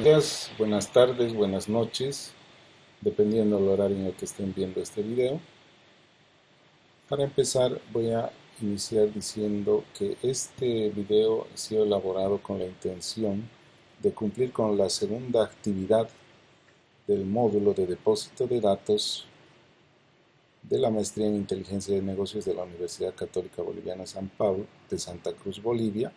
días, buenas tardes, buenas noches, dependiendo del horario en el que estén viendo este video. Para empezar, voy a iniciar diciendo que este video ha sido elaborado con la intención de cumplir con la segunda actividad del módulo de depósito de datos de la Maestría en Inteligencia de Negocios de la Universidad Católica Boliviana San Pablo de Santa Cruz, Bolivia,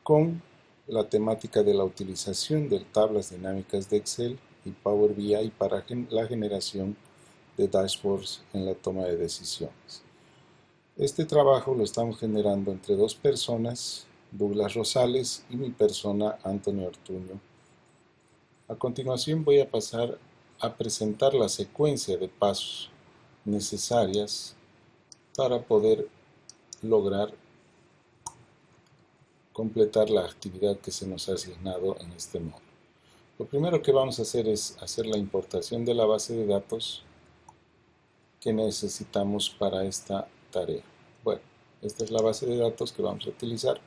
con la temática de la utilización de tablas dinámicas de Excel y Power BI para la generación de dashboards en la toma de decisiones. Este trabajo lo estamos generando entre dos personas, Douglas Rosales y mi persona, Antonio Ortuño. A continuación voy a pasar a presentar la secuencia de pasos necesarias para poder lograr completar la actividad que se nos ha asignado en este módulo. Lo primero que vamos a hacer es hacer la importación de la base de datos que necesitamos para esta tarea. Bueno, esta es la base de datos que vamos a utilizar.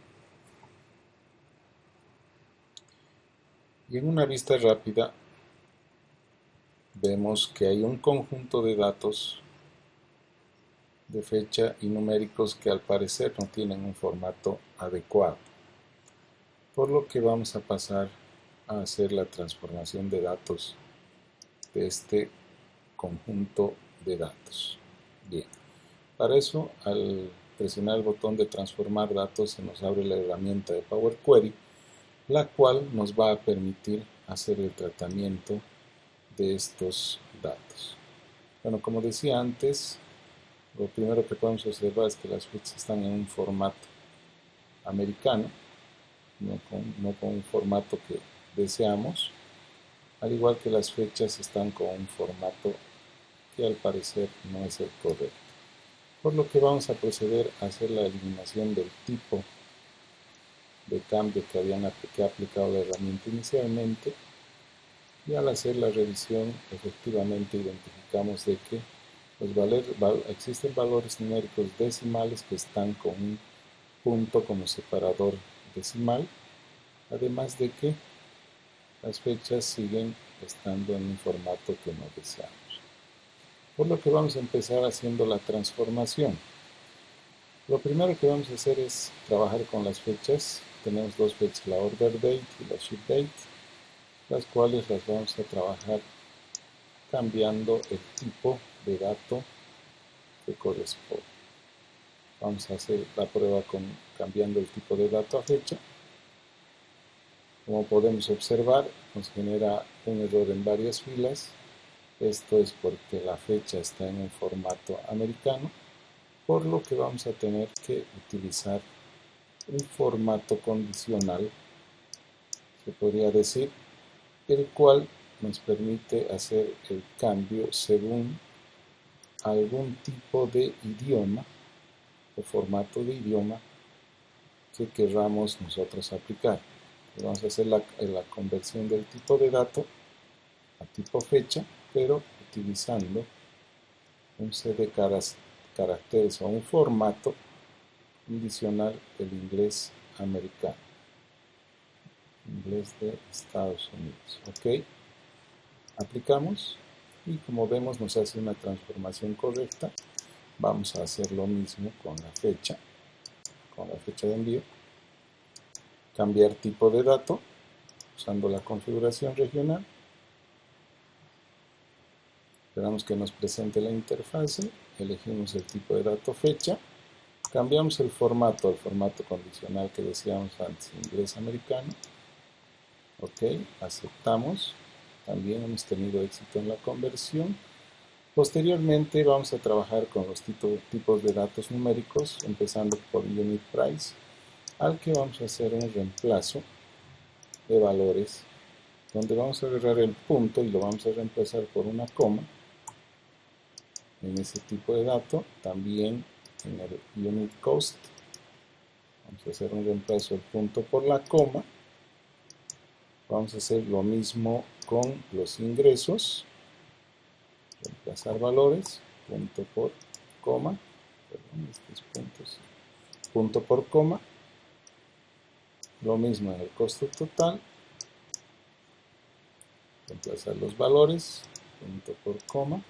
Y en una vista rápida vemos que hay un conjunto de datos de fecha y numéricos que al parecer no tienen un formato adecuado, por lo que vamos a pasar a hacer la transformación de datos de este conjunto de datos. Bien, para eso al presionar el botón de transformar datos se nos abre la herramienta de Power Query, la cual nos va a permitir hacer el tratamiento de estos datos. Bueno, como decía antes, lo primero que podemos observar es que las fechas están en un formato americano, no con un formato que deseamos, al igual que las fechas están con un formato que al parecer no es el correcto. Por lo que vamos a proceder a hacer la eliminación del tipo de cambio que ha aplicado la herramienta inicialmente, y al hacer la revisión efectivamente identificamos de que existen valores numéricos decimales que están con un punto como separador decimal, además de que las fechas siguen estando en un formato que no deseamos. Por lo que vamos a empezar haciendo la transformación. Lo primero que vamos a hacer es trabajar con las fechas. Tenemos dos fechas, la order date y la ship date, las cuales las vamos a trabajar cambiando el tipo de dato que corresponde. Vamos a hacer la prueba cambiando el tipo de dato a fecha. Como podemos observar, nos genera un error en varias filas. Esto es porque la fecha está en un formato americano, por lo que vamos a tener que utilizar un formato condicional, se podría decir, el cual nos permite hacer el cambio según algún tipo de idioma o formato de idioma que querramos nosotros aplicar. Vamos a hacer la conversión del tipo de dato a tipo fecha, pero utilizando un set de caracteres o un formato condicional del inglés americano, inglés de Estados Unidos. Ok, aplicamos y como vemos nos hace una transformación correcta. Vamos a hacer lo mismo con la fecha de envío. Cambiar tipo de dato usando la configuración regional. Esperamos que nos presente la interfase. Elegimos el tipo de dato fecha. Cambiamos el formato al formato condicional que decíamos antes, inglés americano. Ok, aceptamos. También hemos tenido éxito en la conversión. Posteriormente vamos a trabajar con los tipos de datos numéricos, empezando por Unit Price, al que vamos a hacer un reemplazo de valores, donde vamos a agarrar el punto y lo vamos a reemplazar por una coma en ese tipo de dato. También en el Unit Cost vamos a hacer un reemplazo del punto por la coma. Vamos a hacer lo mismo con los ingresos, reemplazar valores, punto por coma, perdón, estos puntos, punto por coma. Lo mismo en el costo total, reemplazar los valores, punto por coma.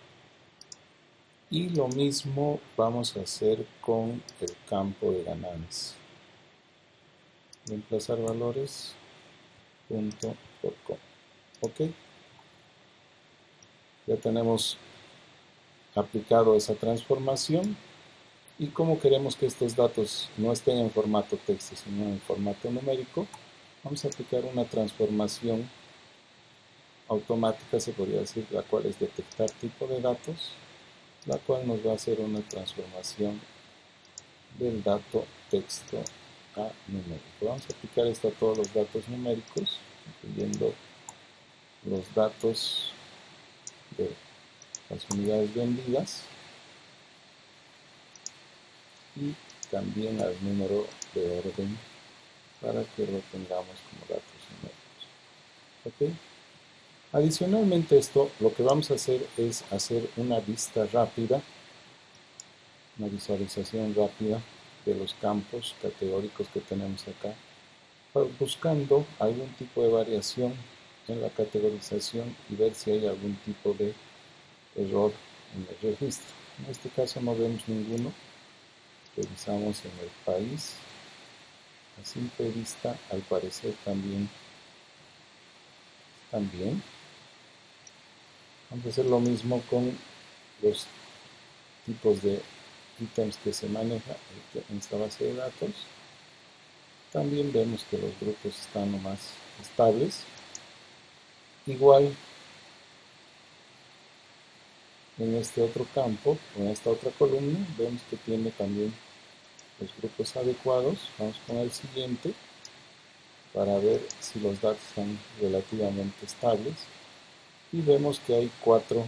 Y lo mismo vamos a hacer con el campo de ganancia. Reemplazar valores, punto por coma. Ok. Ya tenemos aplicado esa transformación. Y como queremos que estos datos no estén en formato texto, sino en formato numérico, vamos a aplicar una transformación automática, se podría decir, la cual es detectar tipo de datos, la cual nos va a hacer una transformación del dato texto a numérico. Vamos a aplicar esto a todos los datos numéricos, incluyendo los datos de las unidades vendidas y también al número de orden para que lo tengamos como datos numéricos. ¿Ok? Adicionalmente a esto, lo que vamos a hacer es hacer una vista rápida, una visualización rápida de los campos categóricos que tenemos acá, buscando algún tipo de variación en la categorización y ver si hay algún tipo de error en el registro. En este caso no vemos ninguno. Revisamos en el país. A simple vista, al parecer también están bien. Vamos a hacer lo mismo con los tipos de ítems que se maneja en esta base de datos. También vemos que los grupos están nomás estables. Igual en este otro campo, en esta otra columna, vemos que tiene también los grupos adecuados. Vamos con el siguiente para ver si los datos están relativamente estables. Y vemos que hay 4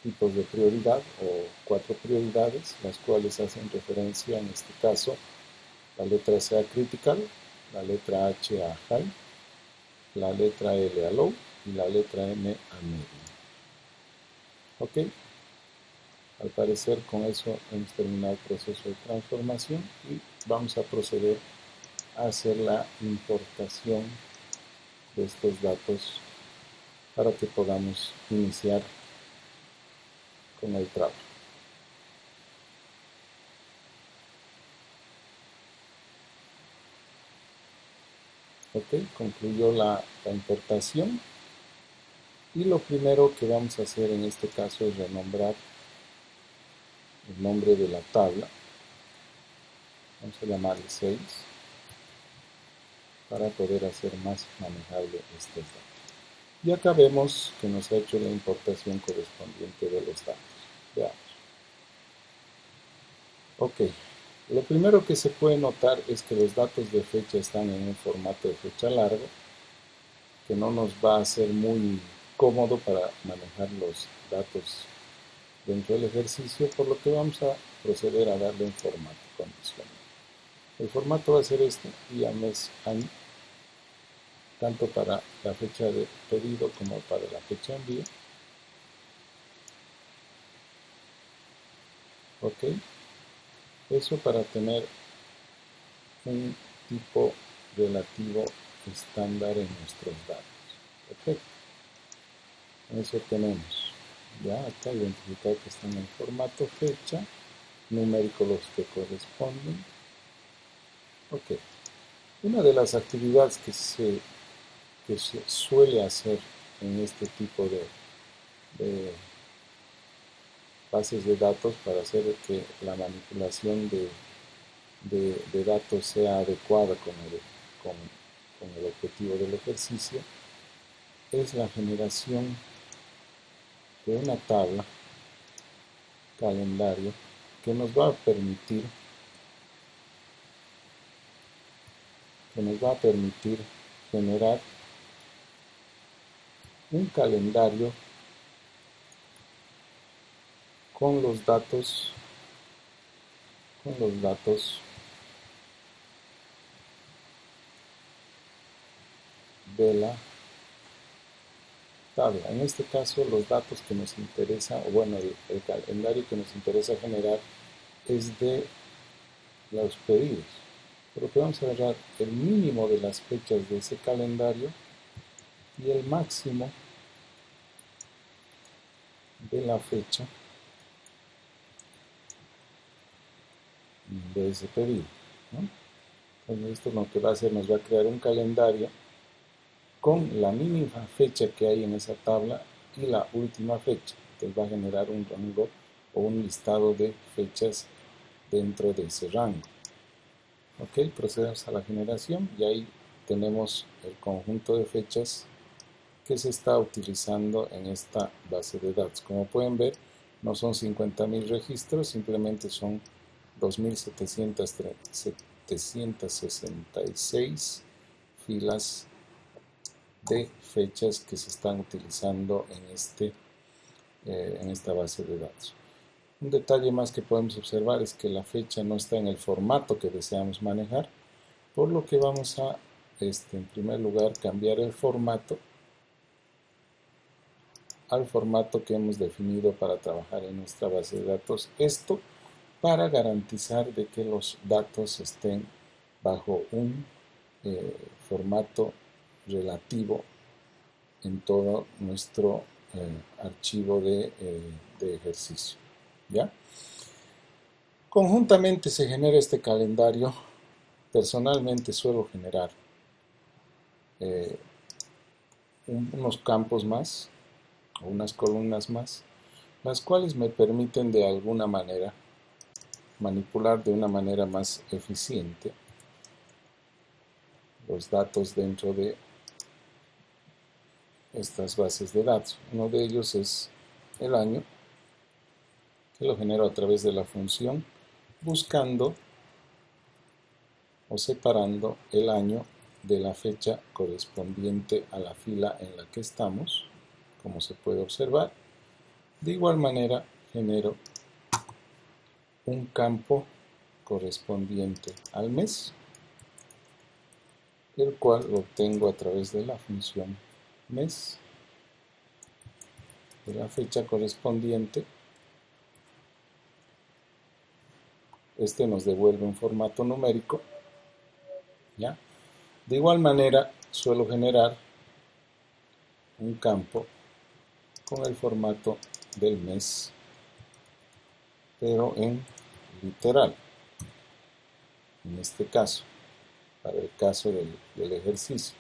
tipos de prioridad o 4 prioridades, las cuales hacen referencia en este caso la letra C a critical, la letra H a high, la letra L a low y la letra M a medium. Ok, al parecer con eso hemos terminado el proceso de transformación y vamos a proceder a hacer la importación de estos datos para que podamos iniciar con el trabajo. Ok, concluyó la importación y lo primero que vamos a hacer en este caso es renombrar el nombre de la tabla. Vamos a llamarle 6 para poder hacer más manejable estos datos. Y acá vemos que nos ha hecho la importación correspondiente de los datos. Veamos. Ok, lo primero que se puede notar es que los datos de fecha están en un formato de fecha largo, que no nos va a ser muy cómodo para manejar los datos dentro del ejercicio, por lo que vamos a proceder a darle un formato condicional. El formato va a ser este, día, mes, año, tanto para la fecha de pedido como para la fecha de envío. Ok, eso para tener un tipo relativo estándar en nuestros datos. Perfecto. Eso tenemos. Ya acá identificar que están en formato fecha, numérico los que corresponden. Ok. Una de las actividades que se suele hacer en este tipo de bases de datos para hacer que la manipulación de datos sea adecuada con el objetivo del ejercicio es la generación de una tabla calendario que nos va a permitir generar un calendario con los datos de la tabla. En este caso, los datos que nos interesa, o bueno, el calendario que nos interesa generar es de los pedidos. Por lo que vamos a agarrar el mínimo de las fechas de ese calendario y el máximo de la fecha de ese pedido, ¿no? Entonces esto lo que va a hacer, nos va a crear un calendario con la mínima fecha que hay en esa tabla y la última fecha. Entonces va a generar un rango o un listado de fechas dentro de ese rango. Ok, procedemos a la generación y ahí tenemos el conjunto de fechas que se está utilizando en esta base de datos. Como pueden ver, no son 50.000 registros, simplemente son 2.766 filas de fechas que se están utilizando en esta base de datos. Un detalle más que podemos observar es que la fecha no está en el formato que deseamos manejar, por lo que vamos a, en primer lugar, cambiar el formato al formato que hemos definido para trabajar en nuestra base de datos. Esto para garantizar de que los datos estén bajo un formato relativo en todo nuestro archivo de ejercicio, ¿ya? Conjuntamente se genera este calendario. Personalmente suelo generar unos campos más o unas columnas más, las cuales me permiten de alguna manera manipular de una manera más eficiente los datos dentro de estas bases de datos. Uno de ellos es el año, que lo genero a través de la función buscando o separando el año de la fecha correspondiente a la fila en la que estamos, como se puede observar. De igual manera genero un campo correspondiente al mes, el cual lo obtengo a través de la función mes, de la fecha correspondiente. Este nos devuelve un formato numérico, ¿ya? De igual manera suelo generar un campo con el formato del mes, pero en literal, en este caso, para el caso del ejercicio.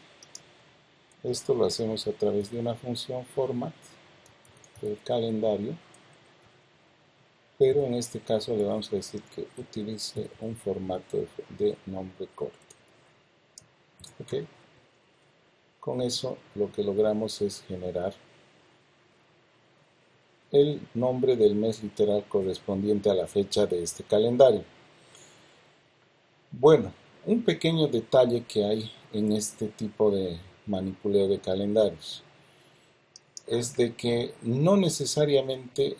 Esto lo hacemos a través de una función format del calendario, pero en este caso le vamos a decir que utilice un formato de nombre corto. ¿Ok? Con eso lo que logramos es generar el nombre del mes literal correspondiente a la fecha de este calendario. Bueno, un pequeño detalle que hay en este tipo de manipuleo de calendarios es de que no necesariamente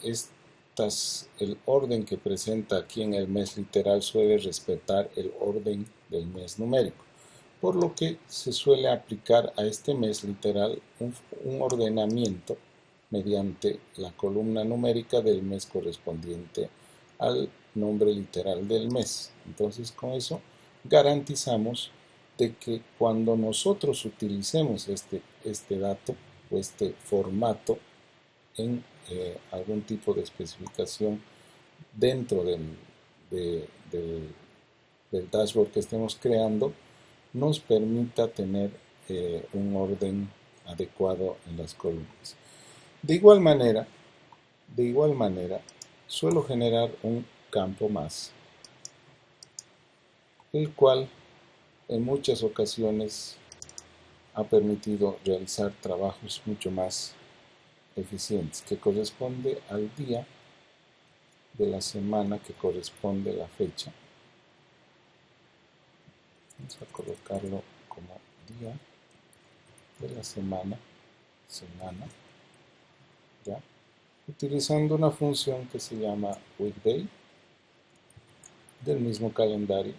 el orden que presenta aquí en el mes literal suele respetar el orden del mes numérico, por lo que se suele aplicar a este mes literal un ordenamiento mediante la columna numérica del mes correspondiente al nombre literal del mes. Entonces, con eso garantizamos de que cuando nosotros utilicemos este dato o este formato en algún tipo de especificación dentro del dashboard que estemos creando, nos permita tener un orden adecuado en las columnas. De igual manera, suelo generar un campo más, el cual en muchas ocasiones ha permitido realizar trabajos mucho más eficientes, que corresponde al día de la semana que corresponde la fecha. Vamos a colocarlo como día de la semana, ¿ya? Utilizando una función que se llama weekday del mismo calendario,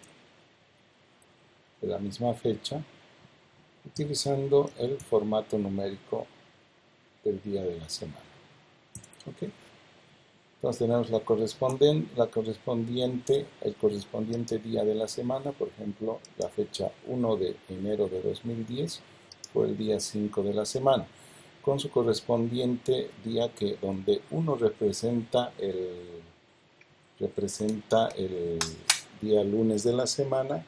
de la misma fecha, utilizando el formato numérico del día de la semana. ¿Ok? Entonces tenemos el correspondiente día de la semana, por ejemplo, la fecha 1 de enero de 2010, fue el día 5 de la semana, con su correspondiente día donde 1 representa el día lunes de la semana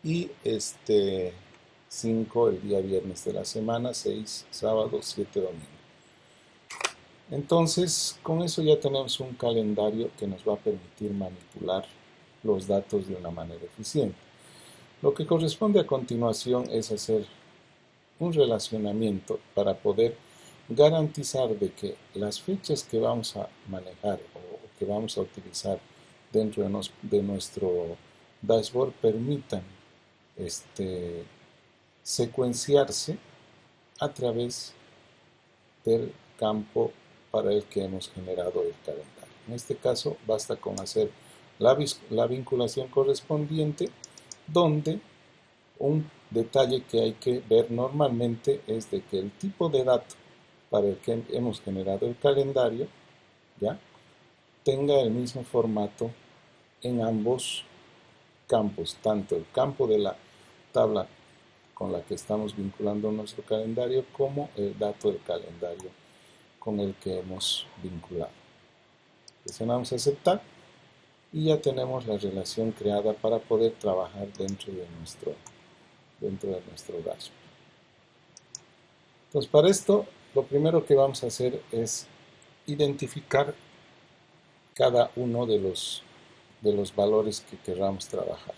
y 5 el día viernes de la semana, 6 sábado, 7 domingo. Entonces, con eso ya tenemos un calendario que nos va a permitir manipular los datos de una manera eficiente. Lo que corresponde a continuación es hacer un relacionamiento para poder garantizar de que las fechas que vamos a manejar o que vamos a utilizar dentro de nuestro dashboard permitan secuenciarse a través del campo para el que hemos generado el calendario. En este caso basta con hacer la vinculación correspondiente, donde un detalle que hay que ver normalmente es de que el tipo de dato para el que hemos generado el calendario ya tenga el mismo formato en ambos campos, tanto el campo de la tabla con la que estamos vinculando nuestro calendario como el dato del calendario con el que hemos vinculado. Presionamos aceptar y ya tenemos la relación creada para poder trabajar dentro de nuestro dashboard. Entonces, para esto, lo primero que vamos a hacer es identificar cada uno de los valores que queramos trabajar.